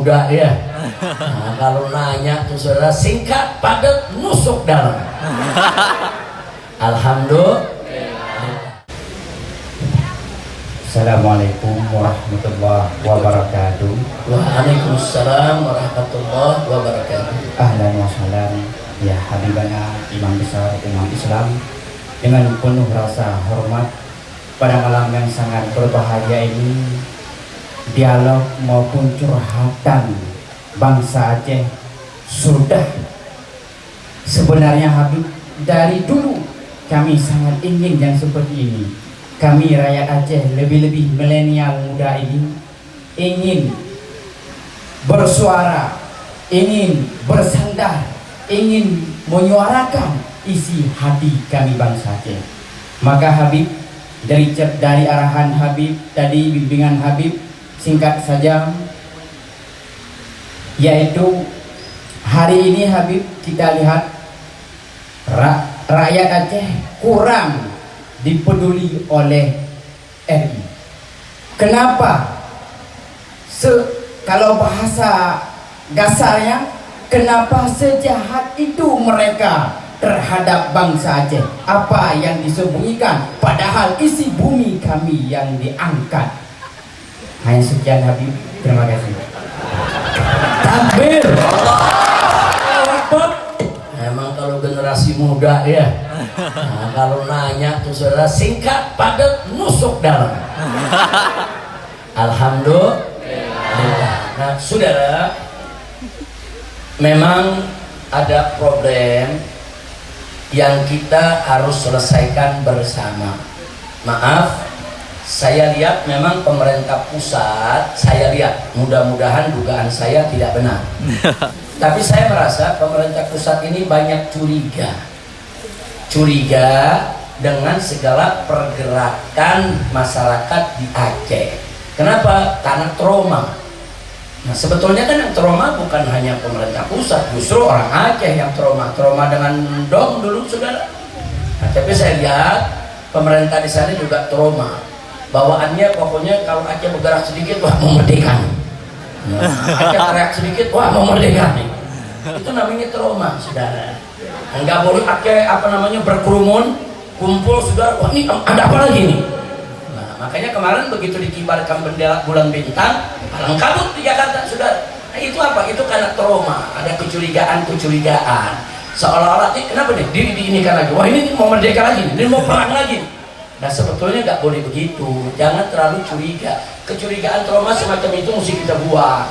Udah ya. Nah, kalau nanya tuh saudara singkat, padat, nusuk dalam. Alhamdulillah. Assalamualaikum warahmatullahi wabarakatuh. Waalaikumsalam warahmatullahi wabarakatuh. Ahlan wa sahlan ya habibana imam besar umat Islam. Dengan penuh rasa hormat pada malam yang sangat berbahagia ini, dialog maupun curhatan bangsa Aceh sudah sebenarnya Habib, dari dulu kami sangat ingin yang seperti ini. Kami rakyat Aceh, lebih-lebih milenial muda ini, ingin bersuara, ingin bersandar, ingin menyuarakan isi hati kami bangsa Aceh. Maka Habib, dari arahan Habib tadi, bimbingan Habib, singkat saja, yaitu hari ini Habib kita lihat rakyat Aceh kurang dipeduli oleh RI. Kenapa? Kalau bahasa kasarnya, kenapa sejahat itu mereka terhadap bangsa Aceh? Apa yang disembunyikan? Padahal isi bumi kami yang diangkat. Hanya sekian Habib, terima kasih. Takbir. Emang kalau generasi muda ya. Nah, kalau nanya tuh saudara singkat, padat, nusuk dalam. Alhamdulillah. Nah saudara, memang ada problem yang kita harus selesaikan bersama. Maaf, saya lihat memang pemerintah pusat, saya lihat, mudah-mudahan dugaan saya tidak benar. Tapi saya merasa pemerintah pusat ini banyak curiga dengan segala pergerakan masyarakat di Aceh. Kenapa? Karena trauma. Nah sebetulnya kan yang trauma bukan hanya pemerintah pusat, justru orang Aceh yang trauma dengan dong dulu saudara. Nah, tapi saya lihat pemerintah di sana juga trauma. Bawaannya pokoknya kalau Aceh bergerak sedikit, wah mau merdeka nih. Nah, Aceh teriak sedikit, wah mau merdeka nih. Itu namanya trauma saudara. Enggak boleh Aceh berkerumun, kumpul saudara, wah ini ada apa lagi nih. Nah makanya kemarin begitu dikibarkan bendera bulan bintang, palang kabut di Jakarta saudara. Nah itu apa? Itu karena trauma, ada kecurigaan seolah-olah kenapa nih diinikan lagi, wah ini mau merdeka lagi, ini mau perang lagi. Nah sebetulnya nggak boleh begitu, jangan terlalu curiga. Kecurigaan trauma semacam itu mesti kita buang.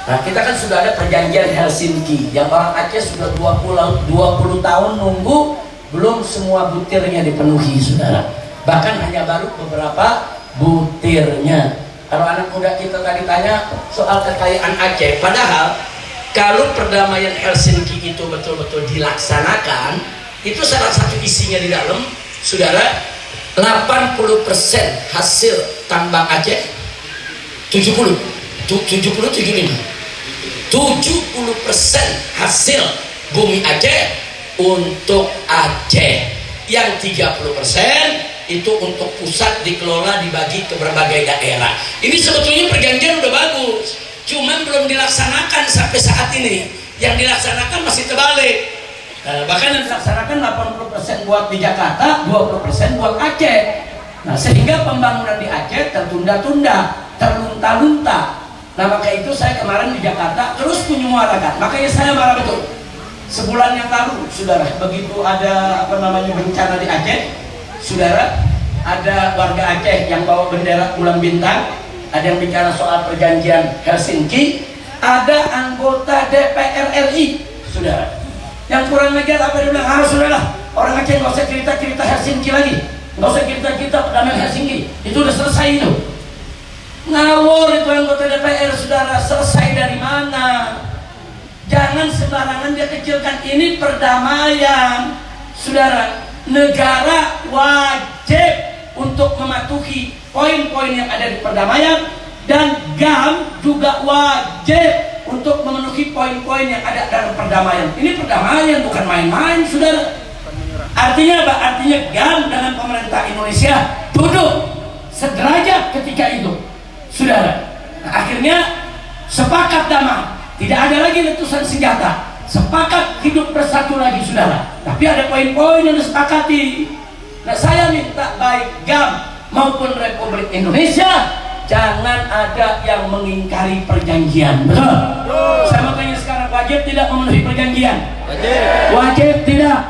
Nah kita kan sudah ada perjanjian Helsinki yang orang Aceh sudah 20 tahun nunggu, belum semua butirnya dipenuhi saudara. Bahkan hanya baru beberapa butirnya. Kalau anak muda kita tadi tanya soal kekayaan Aceh, padahal kalau perdamaian Helsinki itu betul-betul dilaksanakan, itu salah satu isinya di dalam saudara, 80% hasil tambang Aceh, 70% hasil bumi Aceh untuk Aceh, yang 30% itu untuk pusat dikelola dibagi ke berbagai daerah. Ini sebetulnya perjanjian udah bagus, cuman belum dilaksanakan sampai saat ini. Yang dilaksanakan masih terbalik. Bahkan yang dilaksanakan 80% buat di Jakarta, 20% buat Aceh. Nah sehingga pembangunan di Aceh tertunda-tunda, terlunta-lunta. Nah maka itu saya kemarin di Jakarta terus menyuarakan, makanya saya marah betul. Sebulan yang lalu saudara, begitu ada bencana di Aceh saudara, ada warga Aceh yang bawa bendera bulan bintang, ada yang bicara soal perjanjian Helsinki, ada anggota DPR RI saudara yang kurang ajar apa dia bilang, sudahlah orang Aceh nggak usah cerita Helsinki lagi, nggak usah cerita perdamaian Helsinki, itu udah selesai itu. Ngawur itu anggota DPR saudara, selesai dari mana? Jangan sembarangan dia kecilkan, ini perdamaian saudara. Negara wajib untuk mematuhi poin-poin yang ada di perdamaian, dan GAM juga wajib untuk memenuhi poin-poin yang ada dalam perdamaian. Ini perdamaian bukan main-main saudara. Artinya apa? Artinya GAM dengan pemerintah Indonesia duduk sederajat ketika itu saudara. Nah, akhirnya sepakat damai, tidak ada lagi letusan senjata, sepakat hidup bersatu lagi saudara. Tapi ada poin-poin yang disepakati. Nah saya minta baik GAM maupun Republik Indonesia jangan ada yang mengingkari perjanjian. Betul? Saya mau tanya sekarang, wajib tidak memenuhi perjanjian? Wajib tidak?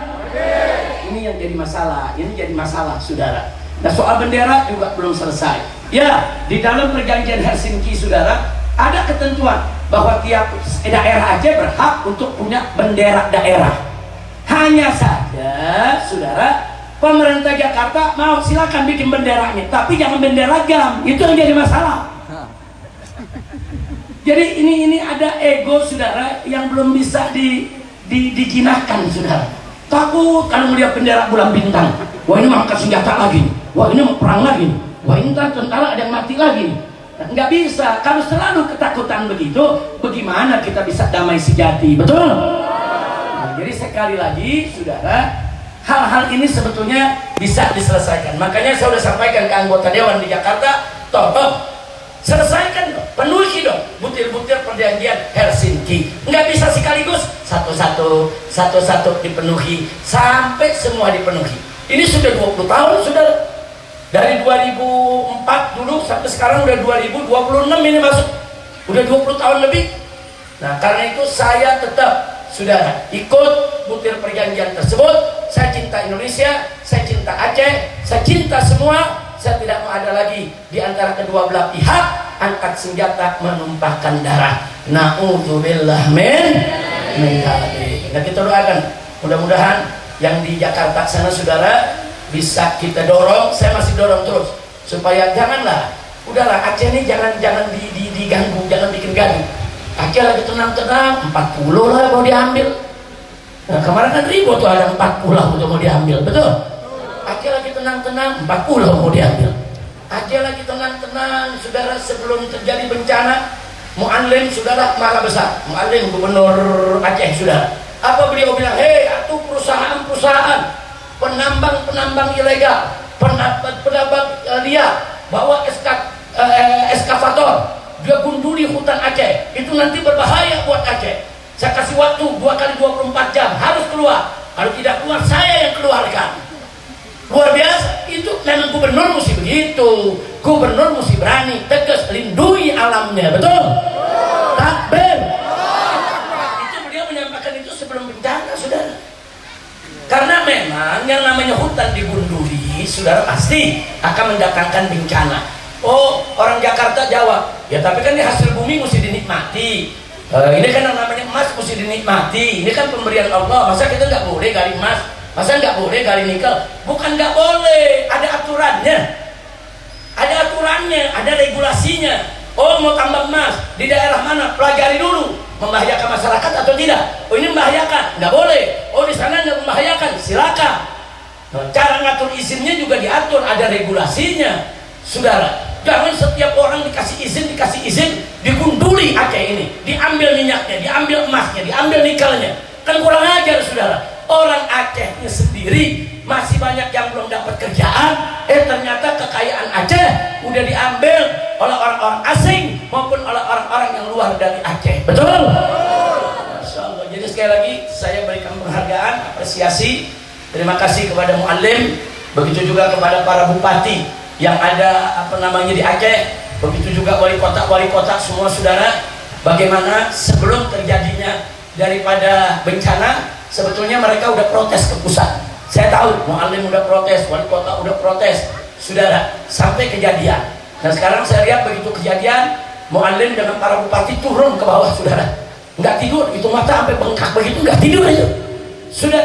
Ini yang jadi masalah, ini jadi masalah saudara. Nah soal bendera juga belum selesai. Ya, di dalam perjanjian Helsinki saudara ada ketentuan bahwa tiap daerah Aceh berhak untuk punya bendera daerah. Hanya saja saudara, pemerintah Jakarta mau silakan bikin benderanya, tapi jangan bendera GAM. Itu yang jadi masalah. Jadi ini ada ego saudara yang belum bisa dijinakkan saudara. Takut kalau melihat bendera bulan bintang, wah ini mau angkat senjata lagi, wah ini mau perang lagi, wah ini ntar tentara ada yang mati lagi. Nggak bisa. Kalau selalu ketakutan begitu, bagaimana kita bisa damai sejati? Betul? Nah, jadi sekali lagi saudara, hal-hal ini sebetulnya bisa diselesaikan. Makanya saya sudah sampaikan ke anggota Dewan di Jakarta, tolong selesaikan dong, penuhi dong butir-butir perjanjian Helsinki. Nggak bisa sekaligus satu-satu dipenuhi sampai semua dipenuhi. Ini sudah 20 tahun sudah, dari 2004 dulu sampai sekarang udah 2026 ini masuk, udah 20 tahun lebih. Nah karena itu saya tetap saudara ikut butir perjanjian tersebut. Saya cinta Indonesia, saya cinta Aceh, saya cinta semua. Saya tidak mau ada lagi di antara kedua belah pihak angkat senjata menumpahkan darah. Na'udzubillah min dzalik. Nah kita doakan mudah-mudahan yang di Jakarta sana saudara bisa kita dorong. Saya masih dorong terus supaya janganlah, udahlah Aceh ini jangan diganggu, jangan bikin gaduh. Aceh lagi tenang-tenang, 40 lah mau diambil. Nah kemarin kan ribut tuh ada 40 untuk mau diambil, betul? Aceh lagi tenang-tenang, 40 mau diambil. Aceh lagi tenang-tenang, saudara, sebelum terjadi bencana, Mu'allim saudara marah besar. Mu'allim gubernur Aceh saudara. Apa beliau bilang? Hei, atuh perusahaan-perusahaan penambang ilegal, penambang liar, bawa eskavator, dia gunduli hutan Aceh. Itu nanti berbahaya buat Aceh. Saya kasih waktu 2 kali 24 jam harus keluar. Kalau tidak keluar, saya yang keluarkan. Luar biasa. Itu memang gubernur mesti begitu. Gubernur mesti berani, tegas, lindungi alamnya. Betul? Takbir. Itu beliau menyampaikan itu sebelum bencana, saudara. Karena memang yang namanya hutan digunduli, saudara, pasti akan mendatangkan bencana. Oh, orang Jakarta jawab, ya tapi kan ini hasil bumi mesti dinikmati. Ini kan yang namanya emas mesti dinikmati. Ini kan pemberian Allah. Masa kita nggak boleh gali emas? Masa nggak boleh gali nikel? Bukan nggak boleh, ada aturannya. Ada aturannya, ada regulasinya. Oh mau tambang emas di daerah mana? Pelajari dulu. Membahayakan masyarakat atau tidak? Oh ini membahayakan, nggak boleh. Oh di sana nggak membahayakan, silakan. Nah, cara ngatur izinnya juga diatur, ada regulasinya, saudara. Jangan setiap orang dikasih izin, digunduli Aceh ini, diambil minyaknya, diambil emasnya, diambil nikelnya. Kan kurang ajar, saudara. Orang Acehnya sendiri masih banyak yang belum dapat kerjaan. Ternyata kekayaan Aceh udah diambil oleh orang-orang asing maupun oleh orang-orang yang luar dari Aceh. Betul? Masya Allah. Jadi sekali lagi saya berikan penghargaan, apresiasi, terima kasih kepada Mu'allim, begitu juga kepada para bupati yang ada di Aceh, begitu juga wali kota semua saudara. Bagaimana sebelum terjadinya daripada bencana, sebetulnya mereka udah protes ke pusat. Saya tahu Mu'allim udah protes, wali kota udah protes, saudara, sampai kejadian. Nah sekarang saya lihat begitu kejadian, Mu'allim dengan para bupati turun ke bawah, saudara. Nggak tidur, itu mata sampai bengkak begitu, nggak tidur aja. Sudah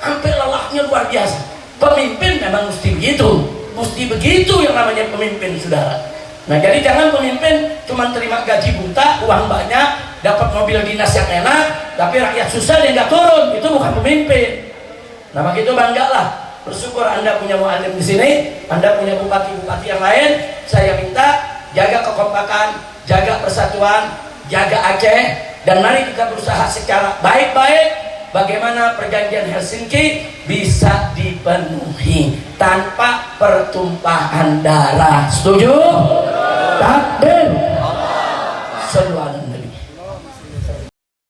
sampai lelahnya luar biasa. Pemimpin memang mesti begitu yang namanya pemimpin, saudara. Nah jadi jangan pemimpin cuma terima gaji buta, uang banyak, dapat mobil dinas yang enak, tapi rakyat susah dia nggak turun. Itu bukan pemimpin. Nah begitu banggalah, bersyukur Anda punya Mu'allim di sini, Anda punya bupati-bupati yang lain. Saya minta jaga kekompakan, jaga persatuan, jaga Aceh, dan mari kita berusaha secara baik-baik bagaimana perjanjian Helsinki bisa dipenuhi tanpa pertumpahan darah. Setuju? Takbir.